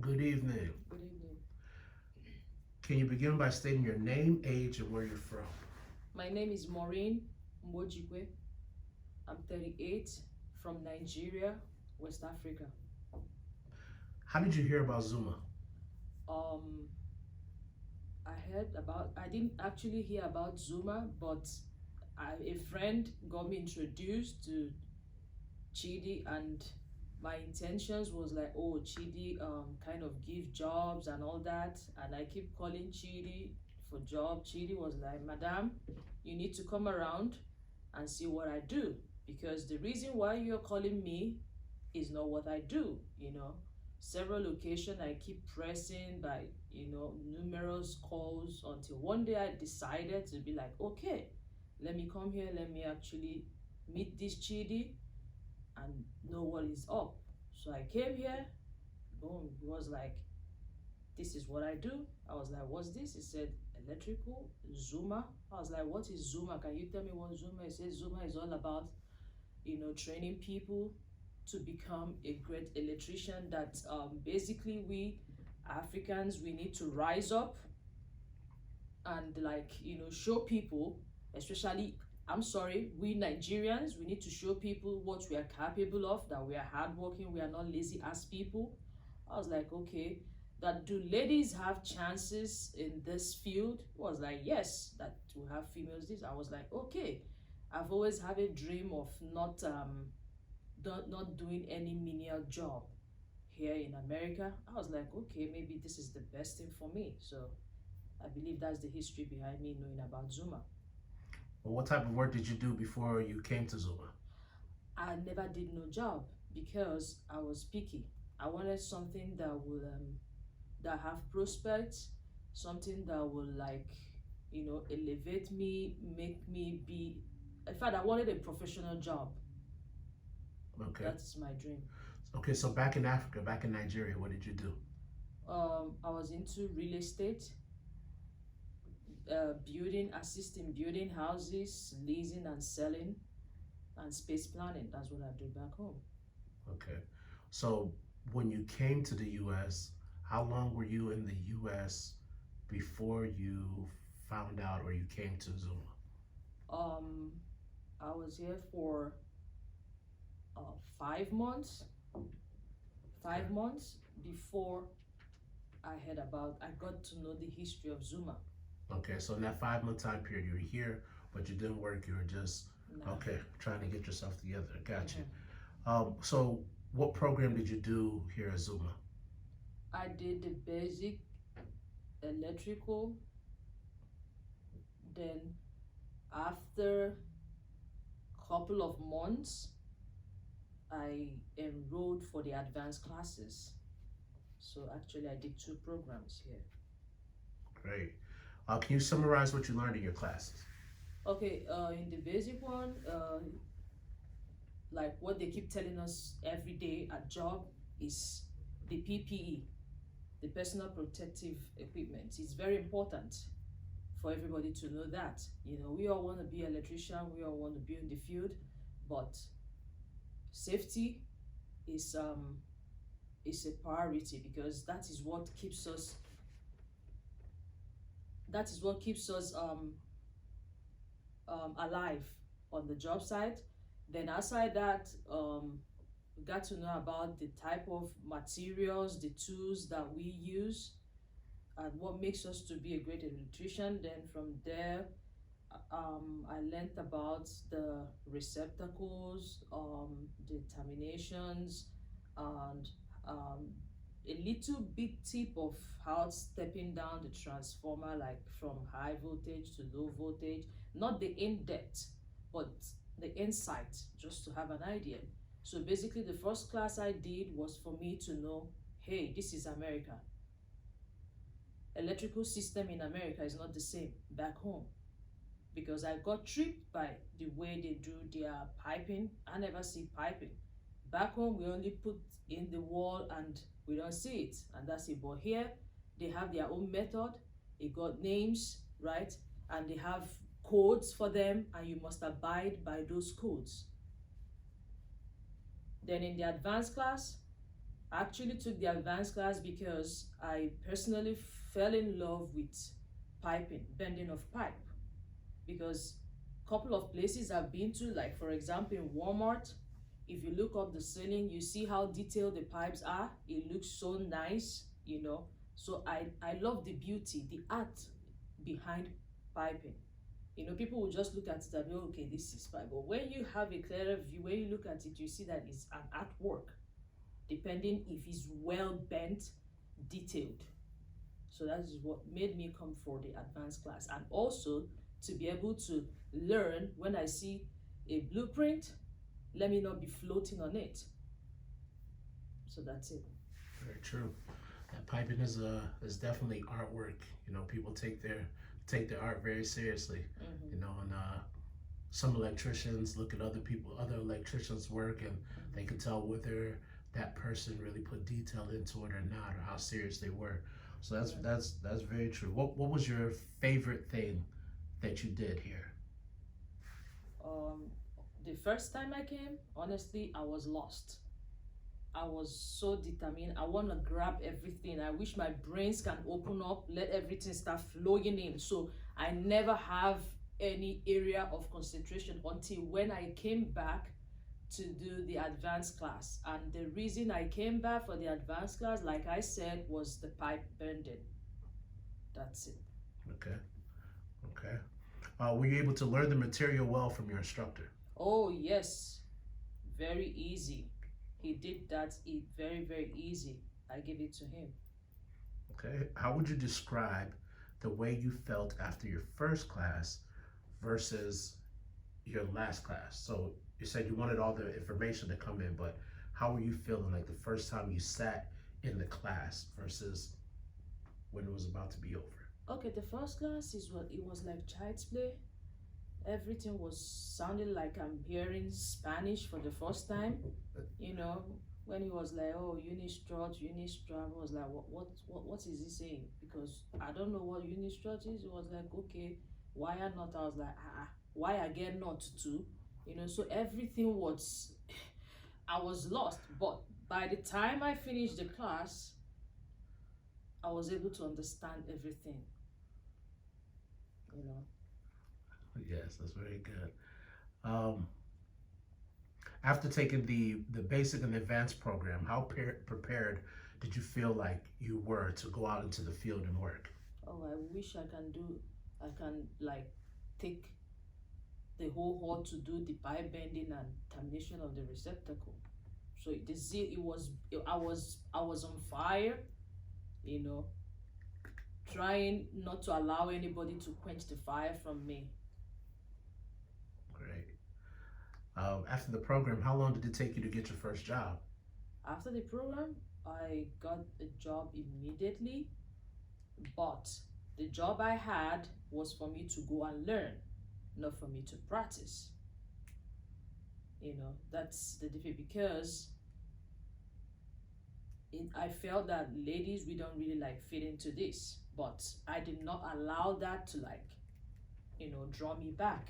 Good evening. Good evening. Can you begin by stating your name, age, and where you're from? My name is Maureen Mbojikwe. I'm 38 from Nigeria, West Africa. How did you hear about Zuma? Um, I didn't actually hear about Zuma, but a friend got me introduced to Chidi, and my intentions was like, oh, Chidi kind of give jobs and all that, and I keep calling Chidi for job. Chidi was like, Madam, you need to come around and see what I do, because the reason why you're calling me is not what I do, Several occasions I keep pressing by, numerous calls until one day I decided to be like, okay, let me come here, let me actually meet this Chidi and know what is up. So I came here, boom, he was like, this is what I do. I was like, what's this? He said, electrical, Zuma. I was like, what is Zuma? Can you tell me what Zuma is? He said, Zuma is all about, training people to become a great electrician, that basically we Africans, we need to rise up and show people, especially, I'm sorry, we Nigerians, we need to show people what we are capable of, that we are hardworking, we are not lazy ass people. I was like, okay, that do ladies have chances in this field? He was like, yes, that to have females this. I was like, okay. I've always had a dream of not doing any menial job here in America. I was like, okay, maybe this is the best thing for me. So I believe that's the history behind me knowing about Zuma. Well, what type of work did you do before you came to Zuma? I never did no job because I was picky. I wanted something that will that have prospects, something that will elevate me, make me be. In fact, I wanted a professional job. Okay. That's my dream. Okay, so back in Africa, back in Nigeria, what did you do? I was into real estate, assisting building houses, leasing and selling, and space planning. That's what I do back home. Okay. So when you came to the U.S., how long were you in the U.S. before you found out or you came to Zuma? I was here for 5 months. 5 months before I got to know the history of Zuma. Okay, so in that 5 month time period, you were here, but you didn't work. You were just okay, trying to get yourself together. Gotcha. So what program did you do here at Zuma? I did the basic electrical. Then after a couple of months, I enrolled for the advanced classes. So actually I did 2 programs here. Great. Can you summarize what you learned in your classes? Okay, in the basic one, like what they keep telling us every day at job is the PPE, the personal protective equipment. It's very important for everybody to know that. We all want to be an electrician, we all want to be in the field, but safety is a priority, because that is what keeps us alive on the job site. Then outside that, we got to know about the type of materials, the tools that we use, and what makes us to be a great electrician. Then from there, I learned about the receptacles, the terminations, and a little bit tip of how stepping down the transformer, like from high voltage to low voltage. Not the in-depth, but the insight, just to have an idea. So basically the first class I did was for me to know, hey, this is America. Electrical system in America is not the same back home, because I got tripped by the way they do their piping. I never see piping. Back home, we only put in the wall and we don't see it, and that's it. But here, they have their own method. It got names, right? And they have codes for them, and you must abide by those codes. Then in the advanced class, I actually took the advanced class because I personally fell in love with piping, bending of pipe. Because couple of places I've been to, like for example in Walmart, if you look up the ceiling, you see how detailed the pipes are. It looks so nice, you know. So I love the beauty, the art behind piping. You know, people will just look at it and be, okay, this is pipe. But when you have a clearer view, when you look at it, you see that it's an artwork, depending if it's well bent, detailed. So that is what made me come for the advanced class. And also to be able to learn when I see a blueprint, let me not be floating on it. So that's it. Very true. That piping is definitely artwork. You know, people take their art very seriously. You know, and some electricians look at other electricians' work, and they can tell whether that person really put detail into it or not, or how serious they were. So that's very true. What was your favorite thing that you did here? The first time I came, honestly, I was lost. I was so determined. I want to grab everything. I wish my brains can open up, let everything start flowing in. So I never have any area of concentration until when I came back to do the advanced class. And the reason I came back for the advanced class, like I said, was the pipe bending. That's it. Okay. Okay. Were you able to learn the material well from your instructor? Oh yes, very easy. He did that very, very easy. I give it to him. Okay. How would you describe the way you felt after your first class versus your last class? So you said you wanted all the information to come in, but how were you feeling like the first time you sat in the class versus when it was about to be over? Okay, the first class is what it was like child's play. Everything was sounding like I'm hearing Spanish for the first time. You know, when he was like, "Oh, unistrut," I was like, what is he saying? Because I don't know what unistrut is. It was like, okay, wire not. I was like, why again not too? You know, so everything was, I was lost. But by the time I finished the class, I was able to understand everything. You know. Yes, that's very good. Um, After taking the basic and advanced program, how prepared did you feel like you were to go out into the field and work? Oh, I wish I can like take the whole hall to do the pipe bending and termination of the receptacle. So the zeal, I was on fire, you know, trying not to allow anybody to quench the fire from me. Great. After the program, how long did it take you to get your first job? After the program, I got a job immediately, but the job I had was for me to go and learn, not for me to practice. You know, that's the difference, because I felt that ladies, we don't really like fit into this, but I did not allow that to like, you know, draw me back.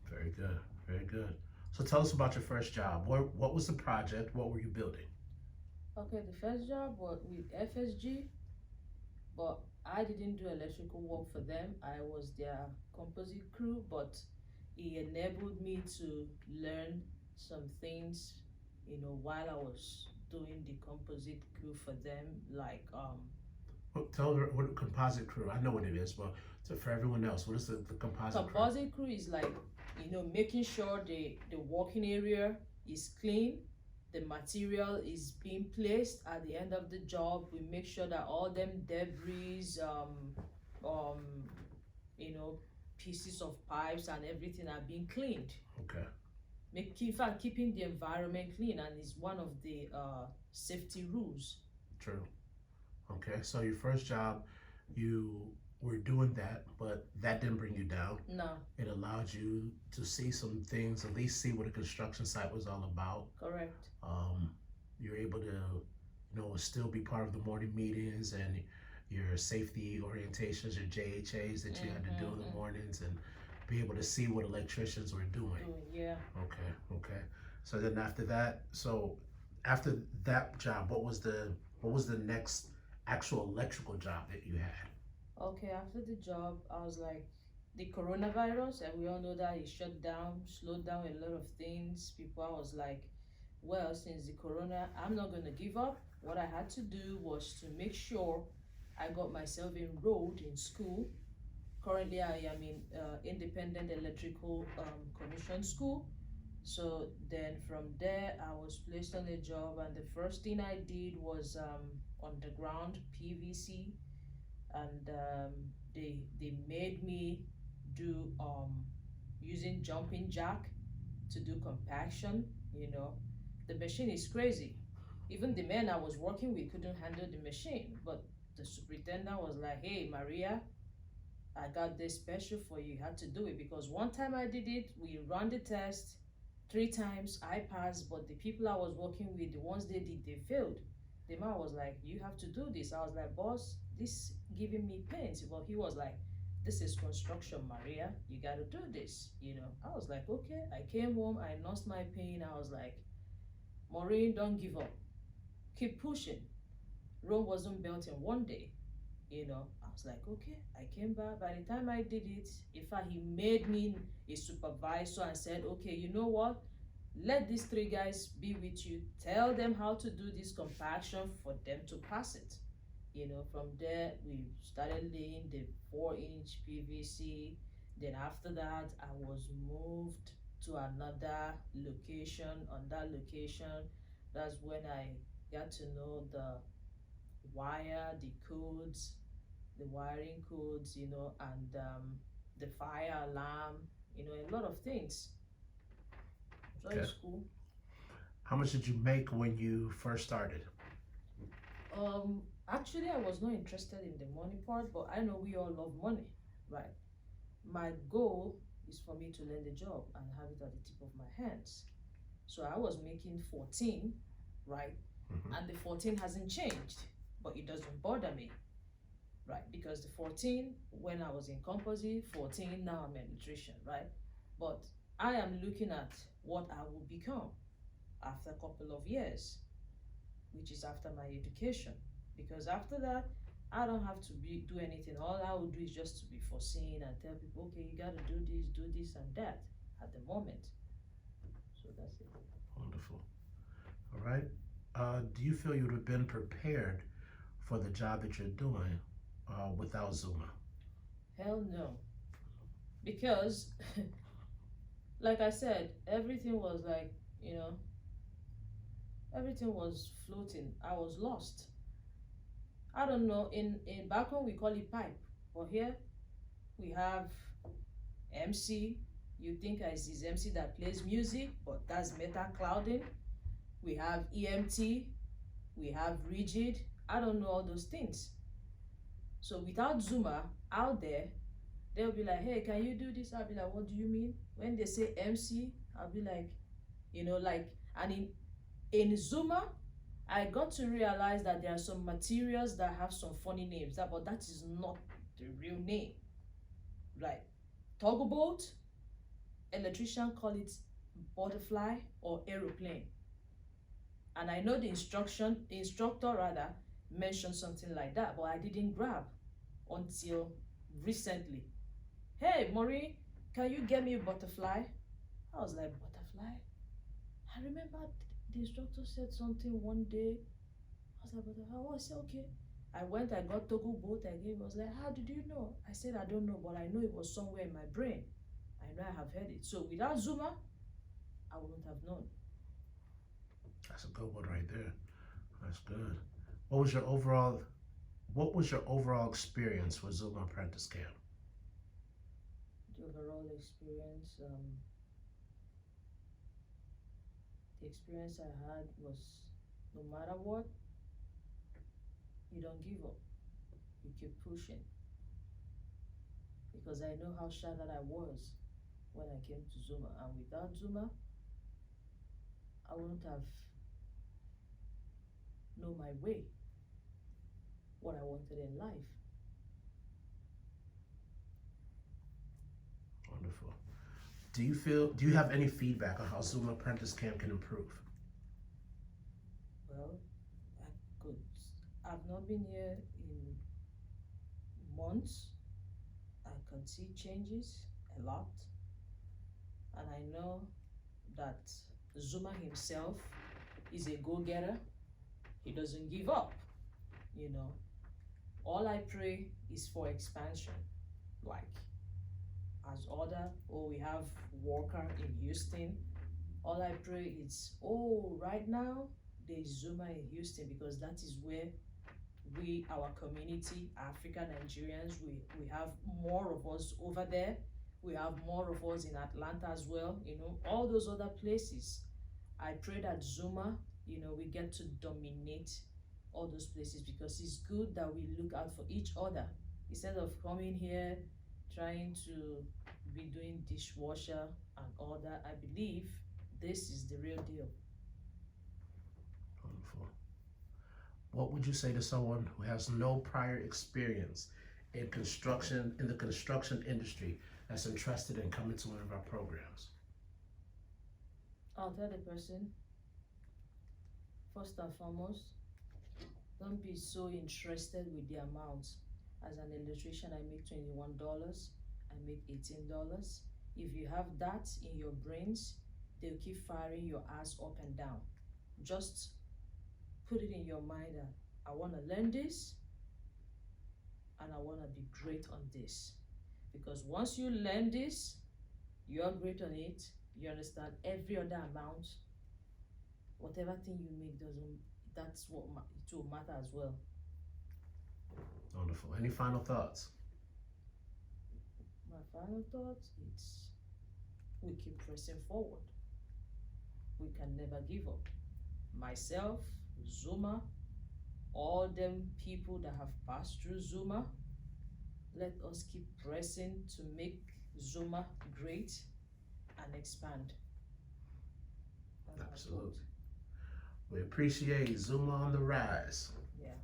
Very good, very good. So tell us about your first job. What was the project? What were you building? Okay, the first job was with FSG, but I didn't do electrical work for them. I was their composite crew, but it enabled me to learn some things, you know, while I was doing the composite crew for them, like Tell her what a composite crew. I know what it is, but for everyone else, what is the composite crew? Composite crew is like, you know, making sure the working area is clean, the material is being placed at the end of the job. We make sure that all them debris, you know, pieces of pipes and everything are being cleaned. Okay. In fact, keeping the environment clean, and is one of the safety rules. True. Okay, so your first job, you were doing that, but that didn't bring you down. No. It allowed you to see some things, at least see what a construction site was all about. Correct. You're able to, you know, still be part of the morning meetings and your safety orientations, your JHAs that you had to do in the mornings, and be able to see what electricians were doing. Yeah. Okay, okay. So then after that, so after that job, what was the next actual electrical job that you had? Okay, after the job, I was like, the coronavirus, and we all know that it shut down, slowed down a lot of things. People, I was like, well, since the corona, I'm not gonna give up. What I had to do was to make sure I got myself enrolled in school. Currently, I am in independent electrical commission school. So then from there, I was placed on a job, and the first thing I did was underground PVC, and they made me do using jumping jack to do compaction. You know, the machine is crazy. Even the men I was working with couldn't handle the machine, but the superintendent was like, "Hey, Maria, I got this special for you. You had to do it because one time I did it. We ran the test 3 times. I passed, but the people I was working with, the ones they did, they failed. The man was like, "You have to do this." I was like, "Boss, this giving me pains." But he was like, "This is construction, Maria. You gotta do this." I was like, "Okay." I came home. I nursed my pain. I was like, "Maureen, don't give up. Keep pushing." Rome wasn't built in one day. I was like, okay. I came back. By the time I did it, in fact, he made me a supervisor and said, okay, you know what? Let these 3 guys be with you. Tell them how to do this compaction for them to pass it. From there, we started laying the 4-inch PVC. Then after that, I was moved to another location. On that location, that's when I got to know the wire, the codes, the wiring codes, and the fire alarm, a lot of things. So Okay. it's cool. How much did you make when you first started? Actually, I was not interested in the money part, but I know we all love money, right? My goal is for me to learn the job and have it at the tip of my hands. So I was making 14, right? Mm-hmm. And the 14 hasn't changed, but it doesn't bother me, right? Because the 14, when I was in composite, 14, now I'm an electrician, right? But I am looking at what I will become after a couple of years, which is after my education. Because after that, I don't have to do anything. All I will do is just to be foreseen and tell people, okay, you got to do this, and that at the moment. So that's it. Wonderful. All right. Do you feel you would have been prepared for the job that you're doing without Zuma? Hell no. Because, like I said, everything was like, everything was floating. I was lost. I don't know. In back home we call it pipe, but here we have MC. You think it's MC that plays music, but that's metal clouding. We have EMT. We have rigid. I don't know all those things. So without Zuma out there, they'll be like, "Hey, can you do this?" I'll be like, "What do you mean?" When they say MC, I'll be like, and in Zuma, I got to realize that there are some materials that have some funny names, but that is not the real name. Like toggle bolt, electrician call it butterfly or aeroplane. And I know the instructor rather mentioned something like that, but I didn't grab until recently. "Hey, Maureen, can you get me a butterfly?" I was like, "Butterfly?" I remember the instructor said something one day. I was like, "Butterfly?" Oh, I said, "Okay." I went, I got toggle bolt, I gave, I was like, "How did you know?" I said, "I don't know, but I know it was somewhere in my brain. I know I have heard it." So without Zuma, I wouldn't have known. That's a good one right there. That's good. What was your overall What was your overall experience with Zuma Apprentice Camp? The overall experience, the experience I had was no matter what, you don't give up. You keep pushing. Because I know how shy that I was when I came to Zuma. And without Zuma, I wouldn't have known my way, what I wanted in life. Wonderful. Do you have any feedback on how Zuma Apprentice Camp can improve? Well, I could. I've not been here in months. I can see changes a lot, and I know that Zuma himself is a go-getter. He doesn't give up, you know. All I pray is for expansion, like as other, oh, we have Walker in Houston. All I pray is, oh, right now there's Zuma in Houston, because that is where we, our community, African Nigerians, we have more of us over there. We have more of us in Atlanta as well, you know, all those other places. I pray that Zuma, you know, we get to dominate all those places, because it's good that we look out for each other instead of coming here trying to be doing dishwasher and all that. I believe this is the real deal. Wonderful. What would you say to someone who has no prior experience in the construction industry, that's interested in coming to one of our programs? I'll tell the person, first and foremost, don't be so interested with the amount. As an electrician, I make $21, I make $18. If you have that in your brains, they'll keep firing your ass up and down. Just put it in your mind that I want to learn this and I want to be great on this. Because once you learn this, you're great on it, you understand every other amount, whatever thing you make that's what it will matter as well. Wonderful. Any final thoughts? My final thought is we keep pressing forward. We can never give up. Myself, Zuma, all them people that have passed through Zuma, let us keep pressing to make Zuma great and expand. Absolutely. We appreciate Zuma on the rise. Yeah.